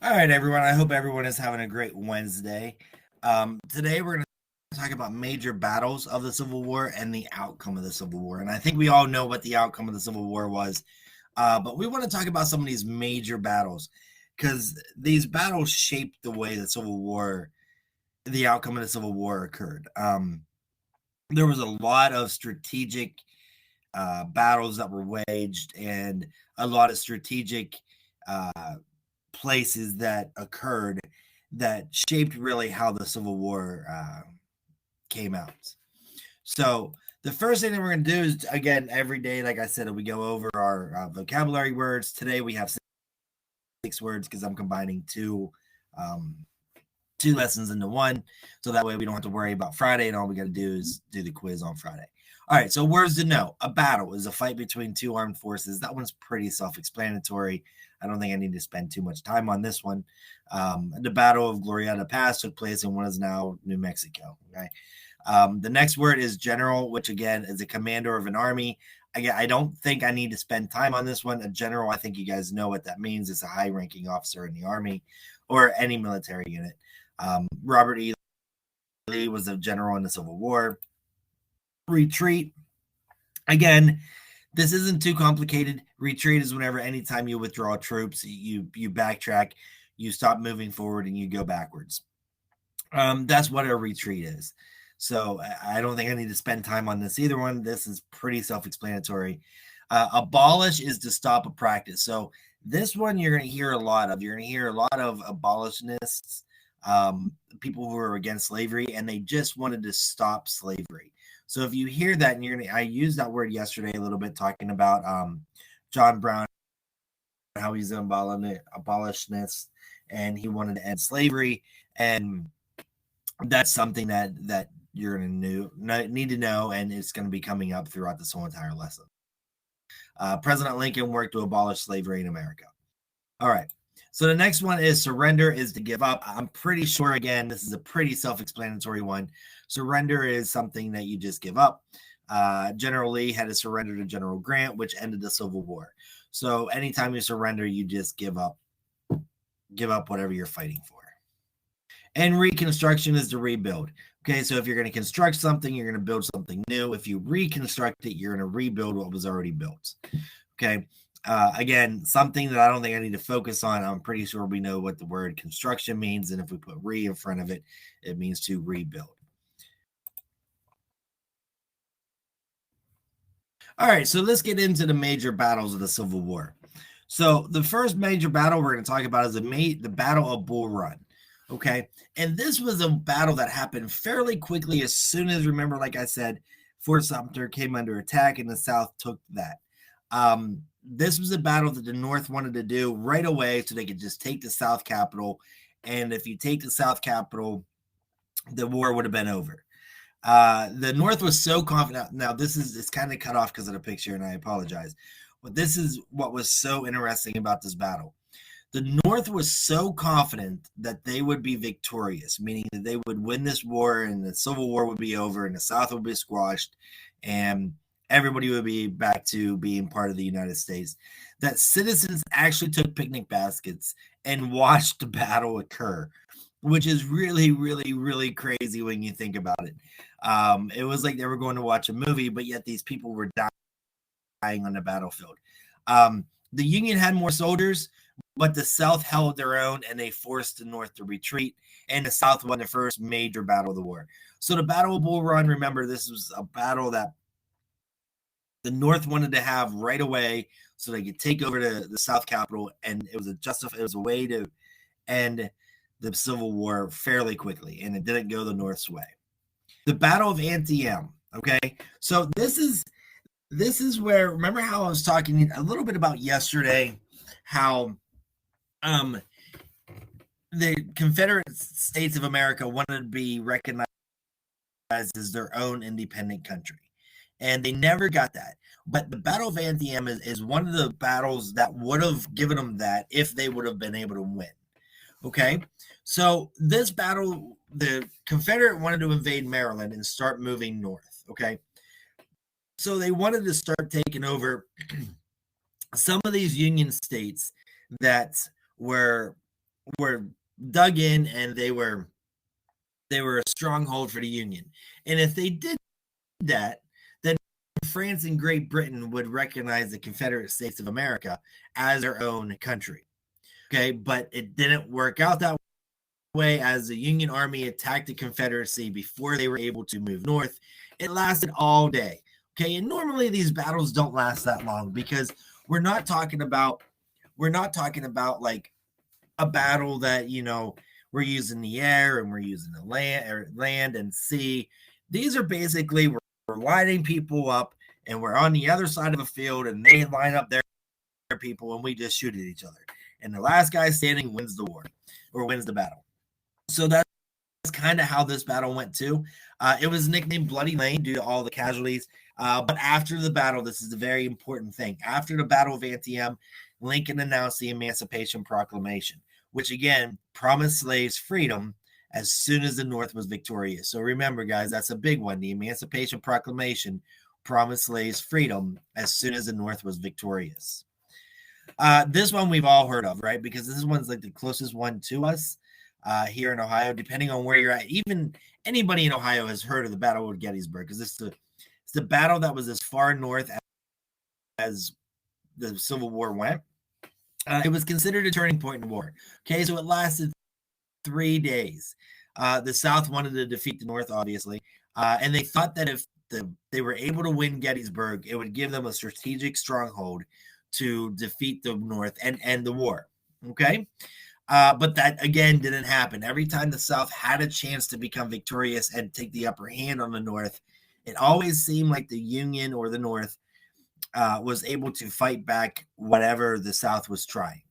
All right, everyone. I hope everyone is having a great Wednesday. Today, we're going to talk about major battles of the Civil War and the outcome of the Civil War. And I think we all know what the outcome of the Civil War was, but we want to talk about some of these major battles because these battles shaped the way the outcome of the Civil War occurred. There was a lot of strategic battles that were waged and a lot of strategic uh, places that occurred that shaped really how the Civil War came out. So the first thing that we're going to do is, again, every day, like I said, we go over our vocabulary words. Today we have six words because I'm combining um, two lessons into one. So that way we don't have to worry about Friday, and all we got to do is do the quiz on Friday. All right, so words to know. A battle is a fight between two armed forces. That one's pretty self-explanatory. I don't think I need to spend too much time on this one. The Battle of Glorieta Pass took place in what is now New Mexico. Okay. The next word is general, which again is a commander of an army. Again, I don't think I need to spend time on this one. A general, I think you guys know what that means. It's a high-ranking officer in the army or any military unit. Robert E. Lee was a general in the Civil War. Retreat. Again, this isn't too complicated. Retreat is whenever anytime you withdraw troops, you backtrack, you stop moving forward, and you go backwards. That's what a retreat is. So I don't think I need to spend time on this either one. This is pretty self-explanatory. Abolish is to stop a practice. So this one you're going to hear a lot of. You're going to hear a lot of abolitionists, people who are against slavery, and they just wanted to stop slavery. So if you hear that, and I used that word yesterday a little bit, talking about John Brown, how he's an abolitionist, and he wanted to end slavery, and that's something that you're going to need to know, and it's going to be coming up throughout this whole entire lesson. President Lincoln worked to abolish slavery in America. All right. So the next one is surrender is to give up. I'm pretty sure, again, this is a pretty self-explanatory one. Surrender is something that you just give up. General Lee had to surrender to General Grant, which ended the Civil War. So anytime you surrender, you just give up whatever you're fighting for. And reconstruction is to rebuild. Okay, so if you're going to construct something, you're going to build something new. If you reconstruct it, you're going to rebuild what was already built. Okay, again, something that I don't think I need to focus on. I'm pretty sure we know what the word construction means, and if we put re in front of it, it means to rebuild. All right, so let's get into the major battles of the Civil War. So the first major battle we're going to talk about is the Battle of Bull Run. Okay, and this was a battle that happened fairly quickly as soon as, remember, like I said, Fort Sumter came under attack and the South took that. This was a battle that the North wanted to do right away so they could just take the South capital. And if you take the South capital, the war would have been over. The North was so confident. Now, it's kind of cut off because of the picture, and I apologize. But this is what was so interesting about this battle. The North was so confident that they would be victorious, meaning that they would win this war and the Civil War would be over and the South would be squashed and everybody would be back to being part of the United States, that citizens actually took picnic baskets and watched the battle occur, which is really, really, really crazy when you think about it. It was like they were going to watch a movie, but yet these people were dying on the battlefield. The Union had more soldiers, but the South held their own and they forced the North to retreat, and the South won the first major battle of the war. So the Battle of Bull Run, remember, this was a battle that the North wanted to have right away so they could take over the South capital, and it was a way to end the Civil War fairly quickly, and it didn't go the North's way. The Battle of Antietam. Okay, so this is where, remember how I was talking a little bit about yesterday, how the Confederate States of America wanted to be recognized as their own independent country, and they never got that. But the Battle of Antietam is one of the battles that would have given them that if they would have been able to win. Okay, so this battle, the Confederate wanted to invade Maryland and start moving north. Okay, so they wanted to start taking over some of these Union states that were were dug in, and they were a stronghold for the Union. And if they did that, then France and Great Britain would recognize the Confederate States of America as their own country. Okay, but it didn't work out that way, as the Union Army attacked the Confederacy before they were able to move north. It lasted all day. Okay, and normally these battles don't last that long, because we're not talking about like a battle that, we're using the air and we're using the land and sea. These are basically, we're lining people up, and we're on the other side of a field, and they line up their people, and we just shoot at each other. And the last guy standing wins the war, or wins the battle. So that's kind of how this battle went too. It was nicknamed Bloody Lane due to all the casualties. But after the battle, this is a very important thing. After the Battle of Antietam, Lincoln announced the Emancipation Proclamation, which again promised slaves freedom as soon as the North was victorious. So remember, guys, that's a big one. The Emancipation Proclamation promised slaves freedom as soon as the North was victorious. This one we've all heard of, right? Because this one's like the closest one to us here in Ohio, depending on where you're at. Even anybody in Ohio has heard of the Battle of Gettysburg, because it's the battle that was as far north as the Civil War went. It was considered a turning point in war. Okay, so it lasted 3 days. The South wanted to defeat the North, obviously, and they thought that if they were able to win Gettysburg, it would give them a strategic stronghold to defeat the North and end the war. Okay, but that again didn't happen. Every time the South had a chance to become victorious and take the upper hand on the North, it always seemed like the Union or the North was able to fight back whatever the South was trying.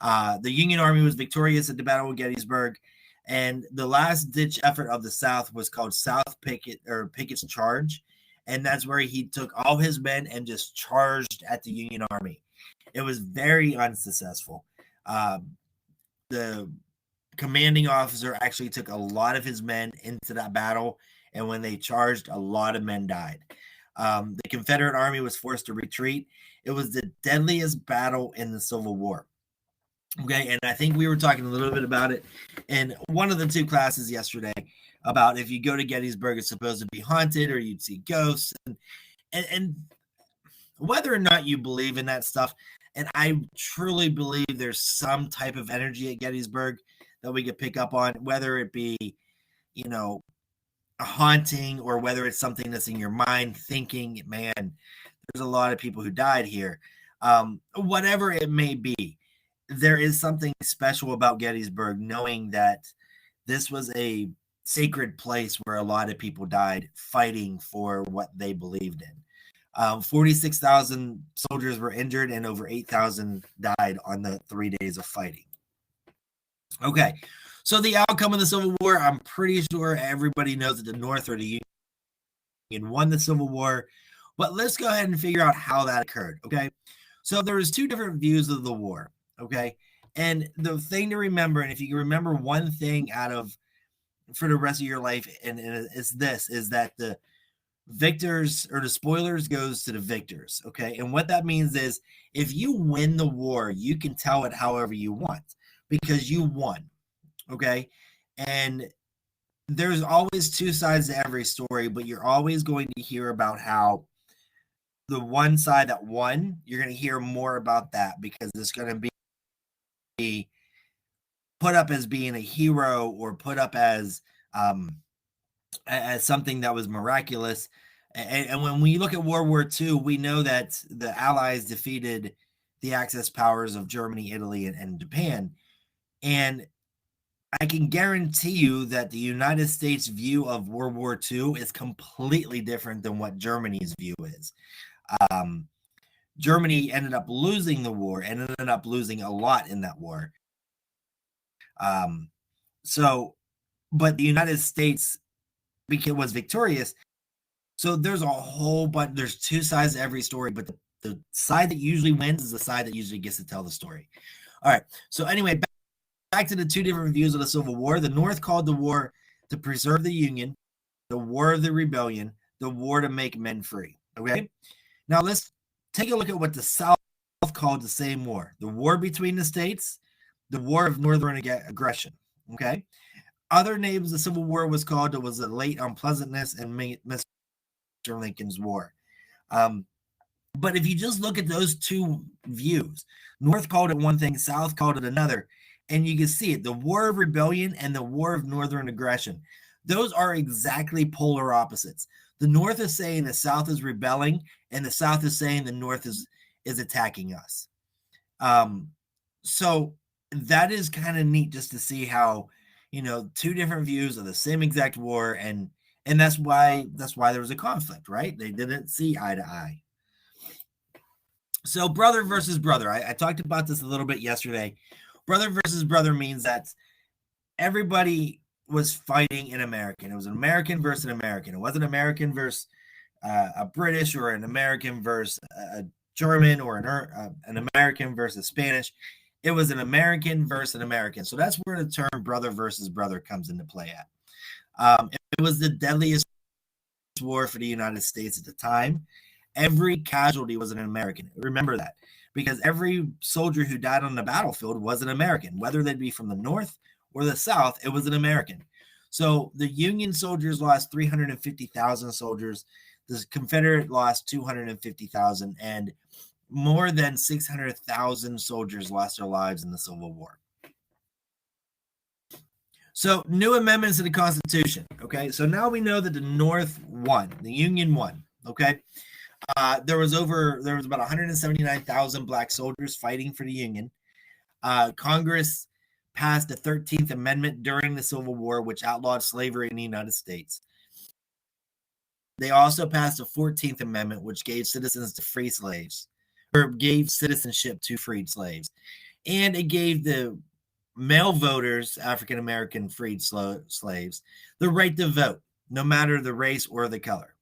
The Union Army was victorious at the Battle of Gettysburg, and the last-ditch effort of the South was called Pickett's Charge, and that's where he took all his men and just charged at the Union Army. It was very unsuccessful. The commanding officer actually took a lot of his men into that battle, and when they charged, a lot of men died. The Confederate Army was forced to retreat. It was the deadliest battle in the Civil War. Okay, and I think we were talking a little bit about it in one of the two classes yesterday, about if you go to Gettysburg, it's supposed to be haunted, or you'd see ghosts, and whether or not you believe in that stuff. And I truly believe there's some type of energy at Gettysburg that we could pick up on, whether it be, a haunting, or whether it's something that's in your mind thinking, man, there's a lot of people who died here. Whatever it may be, there is something special about Gettysburg, knowing that this was a sacred place where a lot of people died fighting for what they believed in. 46,000 soldiers were injured, and over 8,000 died on the 3 days of fighting. Okay, so the outcome of the Civil War, I'm pretty sure everybody knows that the North or the Union won the Civil War, but let's go ahead and figure out how that occurred, okay? So there was two different views of the war, okay? And the thing to remember, and if you can remember one thing for the rest of your life, and it's this, is that the victors or the spoilers goes to the victors, okay? And what that means is, if you win the war, you can tell it however you want, because you won, okay? And there's always two sides to every story, but you're always going to hear about how the one side that won, you're going to hear more about that, because it's going to be put up as being a hero, or put up as something that was miraculous. And when we look at World War II, we know that the Allies defeated the Axis powers of Germany, Italy, and Japan. And I can guarantee you that the United States view of World War II is completely different than what Germany's view is. Germany ended up losing the war, and ended up losing a lot in that war. But the United States was victorious. So there's a whole bunch, there's two sides to every story, but the side that usually wins is the side that usually gets to tell the story. All right. So anyway, back to the two different views of the Civil War. The North called the war to preserve the Union, the War of the Rebellion, the war to make men free. Okay. Now let's take a look at what the South called the same war: the war between the states, the War of Northern Aggression. Okay. Other names the Civil War was called, it was the Late Unpleasantness and Mr. Lincoln's War. But if you just look at those two views, North called it one thing, South called it another, and you can see it, the War of Rebellion and the War of Northern Aggression. Those are exactly polar opposites. The North is saying the South is rebelling, and the South is saying the North is attacking us. So that is kind of neat just to see how, two different views of the same exact war, and that's why there was a conflict, right? They didn't see eye to eye. So brother versus brother. I talked about this a little bit yesterday. Brother versus brother means that everybody was fighting an American. It was an American versus an American. It wasn't American versus a British, or an American versus a German, or an American versus Spanish. It was an American versus an American. So that's where the term brother versus brother comes into play at. It was the deadliest war for the United States at the time. Every casualty was an American. Remember that, because every soldier who died on the battlefield was an American, whether they'd be from the North or the South, it was an American. So the Union soldiers lost 350,000 soldiers. The Confederate lost 250,000, and more than 600,000 soldiers lost their lives in the Civil War. So new amendments to the Constitution. Okay, so now we know that the North won, the Union won. Okay. There was about 179,000 black soldiers fighting for the Union. Congress passed the 13th Amendment during the Civil War, which outlawed slavery in the United States. They also passed the 14th Amendment, which gave citizens to free slaves, or gave citizenship to freed slaves. And it gave the male voters, African American freed slaves, the right to vote, no matter the race or the color.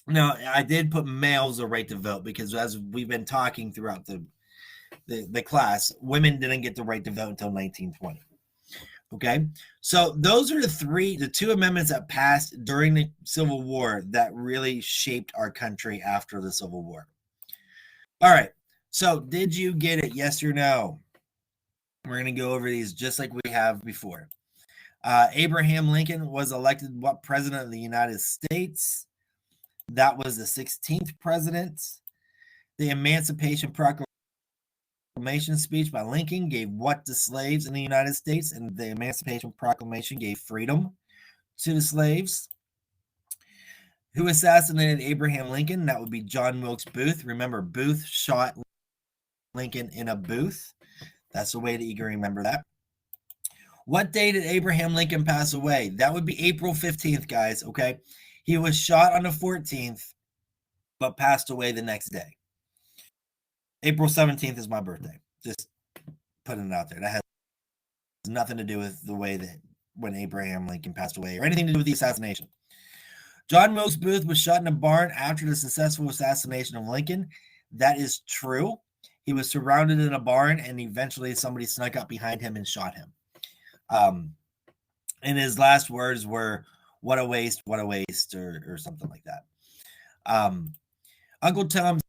Now, I did put males the right to vote because, as we've been talking throughout the class, women didn't get the right to vote until 1920. Okay, so those are the two amendments that passed during the Civil War that really shaped our country after the Civil War. All right, so did you get it? Yes or no? We're going to go over these just like we have before. Abraham Lincoln was elected what president of the United States? That was the 16th president. The Emancipation Proclamation speech by Lincoln gave what to slaves in the United States? And the Emancipation Proclamation gave freedom to the slaves. Who assassinated Abraham Lincoln? That would be John Wilkes Booth. Remember, Booth shot Lincoln in a booth. That's the way that you can remember that. What day did Abraham Lincoln pass away? That would be April 15th, guys, okay? He was shot on the 14th, but passed away the next day. April 17th is my birthday. Just putting it out there. That has nothing to do with the way that when Abraham Lincoln passed away or anything to do with the assassination. John Wilkes Booth was shot in a barn after the successful assassination of Lincoln. That is true. He was surrounded in a barn, and eventually somebody snuck up behind him and shot him. And his last words were, what a waste, or something like that. Uncle Tom's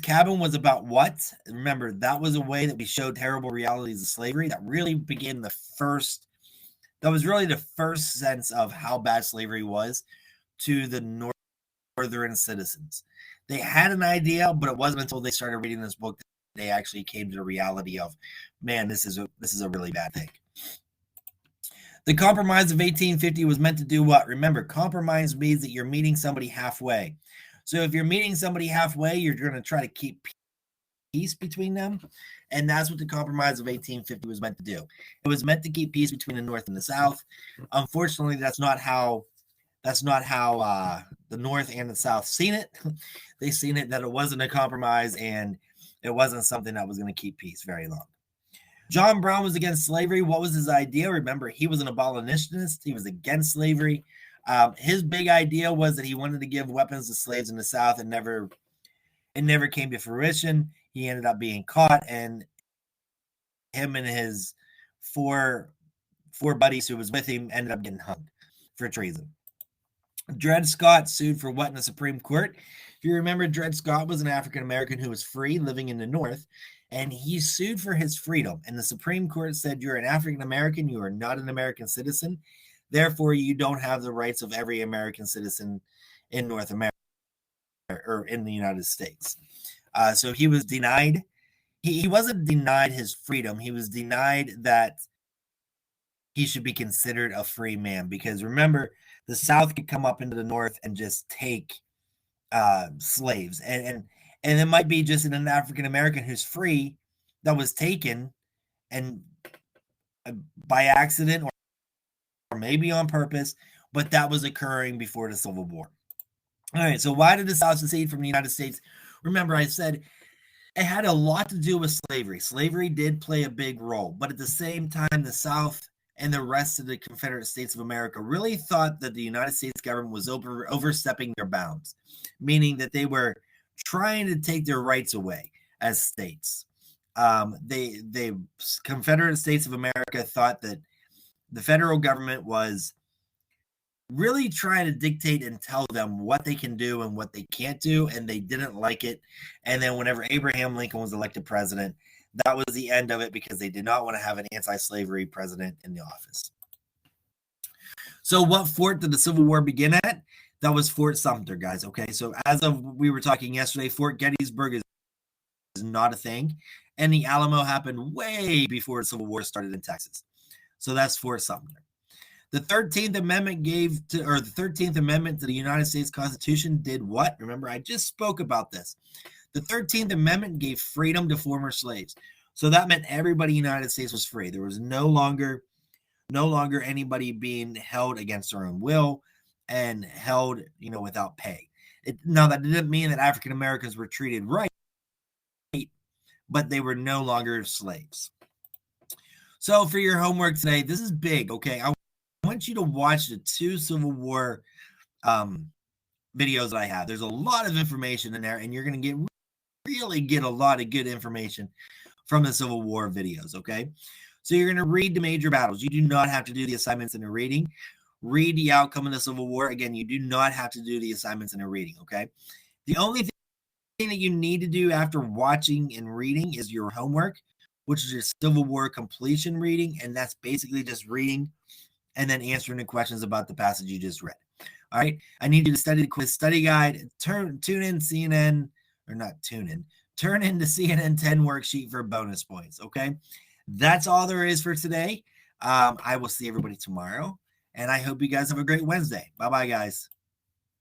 Cabin was about what? Remember, that was a way that we showed terrible realities of slavery. That really began that was really the first sense of how bad slavery was to the northern citizens. They had an idea, but it wasn't until they started reading this book that they actually came to the reality of, man, this is a really bad thing. The Compromise of 1850 was meant to do what? Remember, compromise means that you're meeting somebody halfway. So if you're meeting somebody halfway, you're going to try to keep peace between them. And that's what the Compromise of 1850 was meant to do. It was meant to keep peace between the North and the South. Unfortunately, that's not how the North and the South seen it. They seen it that it wasn't a compromise, and it wasn't something that was going to keep peace very long. John Brown was against slavery. What was his idea? Remember, he was an abolitionist. He was against slavery. His big idea was that he wanted to give weapons to slaves in the South, and it never came to fruition. He ended up being caught, and him and his four buddies who was with him ended up getting hung for treason. Dred Scott sued for what in the Supreme Court? If you remember, Dred Scott was an African American who was free living in the North, and he sued for his freedom. And the Supreme Court said, you're an African American, you are not an American citizen. Therefore, you don't have the rights of every American citizen in North America or in the United States. So he was denied. He wasn't denied his freedom. He was denied that he should be considered a free man, because remember, the South could come up into the North and just take slaves, and it might be just an African American who's free that was taken, and by accident or maybe on purpose, but that was occurring before the Civil War. All right, so why did the South secede from the United States? Remember, I said it had a lot to do with slavery. Slavery did play a big role, but at the same time, the South and the rest of the Confederate States of America really thought that the United States government was overstepping their bounds, meaning that they were trying to take their rights away as states. The Confederate States of America thought that the federal government was really trying to dictate and tell them what they can do and what they can't do, and they didn't like it. And then whenever Abraham Lincoln was elected president, that was the end of it, because they did not want to have an anti-slavery president in the office. So what fort did the Civil War begin at? That was Fort Sumter, guys. Okay, so as of we were talking yesterday, Fort Gettysburg is not a thing, and the Alamo happened way before the Civil War started in Texas. So that's Fort Sumter. The 13th Amendment the 13th Amendment to the United States Constitution did what? Remember, I just spoke about this. The 13th Amendment gave freedom to former slaves. So that meant everybody in the United States was free. There was no longer anybody being held against their own will and held, without pay. Now, that didn't mean that African Americans were treated right, but they were no longer slaves. So for your homework today, this is big, okay? I want you to watch the 2 Civil War videos that I have. There's a lot of information in there, and you're going to really get a lot of good information from the Civil War videos, okay? So you're going to read the major battles. You do not have to do the assignments in the reading. Read the outcome of the Civil War. Again, you do not have to do the assignments in the reading, okay? The only thing that you need to do after watching and reading is your homework, which is your Civil War completion reading, and that's basically just reading and then answering the questions about the passage you just read. All right, I need you to study the quiz study guide. Turn in CNN, or not tune in. Turn in the CNN 10 worksheet for bonus points. Okay, that's all there is for today. I will see everybody tomorrow, and I hope you guys have a great Wednesday. Bye-bye, guys.